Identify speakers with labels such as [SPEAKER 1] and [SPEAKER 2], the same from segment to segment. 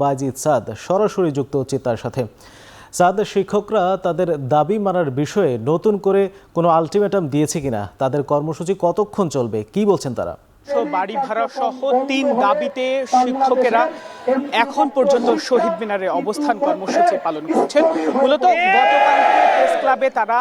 [SPEAKER 1] বাইজিদ সাদ সরাসরি যুক্ত হচ্ছে তার সাথে। সাদ, শিক্ষকরা তাদের দাবি মানার বিষয়ে নতুন করে কোনো আলটিমেটাম দিয়েছে কিনা, তাদের কর্মসূচি কতক্ষণ চলবে, কি বলছেন তারা?
[SPEAKER 2] বাড়ি ভাড়া সহ ৩ দাবিতে শিক্ষকেরা এখন পর্যন্ত শহীদ মিনারে অবস্থান কর্মসূচি পালন করছেন। মূলত গতকাল প্রেস ক্লাবে তারা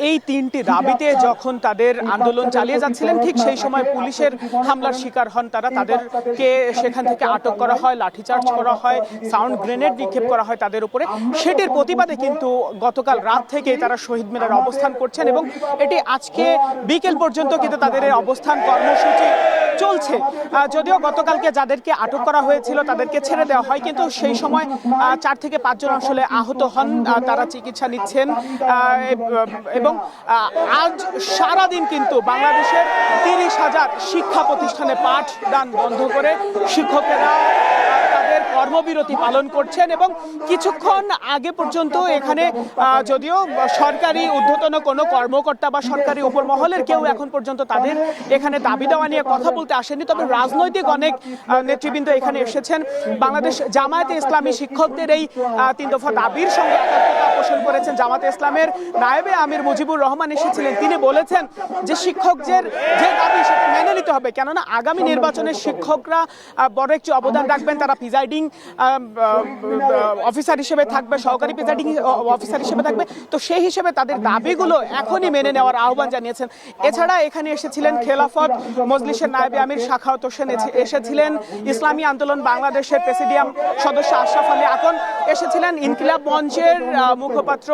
[SPEAKER 2] এই ৩টি দাবিতে যখন তাদের আন্দোলন চালিয়ে যাচ্ছিলেন, ঠিক সেই সময় পুলিশের হামলার শিকার হন তারা। তাদেরকে সেখান থেকে আটক করা হয়, লাঠিচার্জ করা হয়, সাউন্ড গ্রেনেড নিক্ষেপ করা হয় তাদের উপরে। সেটির প্রতিবাদে কিন্তু গতকাল রাত থেকে তারা শহীদ মিনারে অবস্থান করছেন এবং এটি আজকে বিকেল পর্যন্ত কিন্তু তাদের এই অবস্থান কর্মসূচি চলছে। যদিও গতকালকে যাদেরকে আটক করা হয়েছিল তাদেরকে ছেড়ে দেওয়া হয়, কিন্তু সেই সময় 4 থেকে 5 জন আসলে আহত হন, তারা চিকিৎসা নিচ্ছেন। এবং আজ সারাদিন কিন্তু বাংলাদেশের 30,000 শিক্ষা প্রতিষ্ঠানে পাঠদান বন্ধ করে শিক্ষকেরা তাদের কর্মবিরতি পালন করছেন। এবং কিছুক্ষণ আগে পর্যন্ত এখানে যদিও সরকারি ঊর্ধ্বতন কোনো কর্মকর্তা বা সরকারি উপর মহলের কেউ এখন পর্যন্ত তাদের এখানে দাবি দেওয়া নিয়ে কথা বলতে আসেনি, তবে রাজনৈতিক অনেক নেতৃবৃন্দ এখানে এসেছেন। বাংলাদেশ জামায়াতে ইসলামী শিক্ষকদের এই 3 দফা দাবির সঙ্গে একাত্মতা পোষণ করেছেন জামায়াতে ইসলামের নায়েবে আমির মুজিবুর রহমান এসেছিলেন। তিনি বলেছেন যে শিক্ষকদের যে দাবি সেটা মেনে নিতে হবে, কেননা আগামী নির্বাচনে শিক্ষকরা বড় একটি অবদান রাখবেন। তারা প্রিজাইডিং অফিসার হিসেবে থাকবে, সহকারী প্রিজাইডিং অফিসার হিসেবে থাকবে। তো সেই হিসেবে তাদের দাবিগুলো এখনই মেনে নেওয়ার আহ্বান জানিয়েছেন। এছাড়া এখানে এসেছিলেন খেলাফত মজলিসের নায়েবে আমির শাখাওয়াত হোসেন, এসেছিলেন ইসলামী আন্দোলন বাংলাদেশের প্রেসিডিয়াম সদস্য আশরাফ আলী আকন, এসেছিলেন ইনকিলাব মঞ্চের মুখপাত্র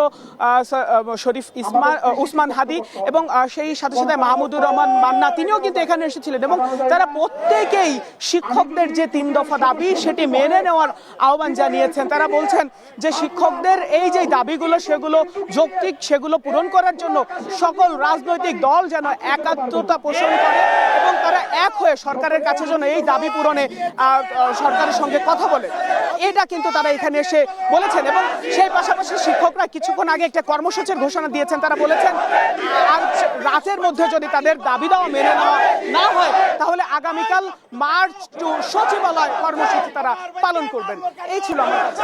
[SPEAKER 2] শরীফ উসমান হাদি এবং সেই সাথে সাথে মাহমুদুর রহমান মান্না, তিনিও কিন্তু এখানে এসেছিলেন। এবং তারা প্রত্যেকেই শিক্ষকদের যে 3 দফা দাবি সেটি মেনে নেওয়ার আহ্বান জানিয়েছেন। তারা বলছেন যে শিক্ষকদের এই যে দাবিগুলো সেগুলো যৌক্তিক, সেগুলো পূরণ করার জন্য সকল রাজনৈতিক দল যেন একাত্মতা পোষণ করে এবং তারা এক হয়ে সরকারের কাছে যেন এই দাবি পূরণে সরকারের সঙ্গে কথা বলে, এটা কিন্তু তারা এখানে এসে বলেছেন। এবং সেই পাশাপাশি শিক্ষকরা কিছুক্ষণ আগে একটা কর্মসূচির ঘোষণা দিয়েছেন। তারা বলেছেন আর রাতের মধ্যে যদি তাদের দাবি দেওয়া মেনে নেওয়া না হয় তাহলে আগামীকাল মার্চ টু সচিবালয় কর্মসূচি তারা পালন করবেন। এই ছিল আমার কাছে।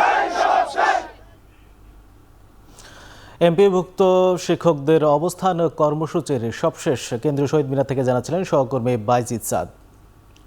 [SPEAKER 1] এমপিভুক্ত শিক্ষকদের অবস্থান কর্মসূচির সবশেষ কেন্দ্রীয় শহীদ মিনার থেকে জানাচ্ছিলেন সহকর্মী বাইজিদ সাদ।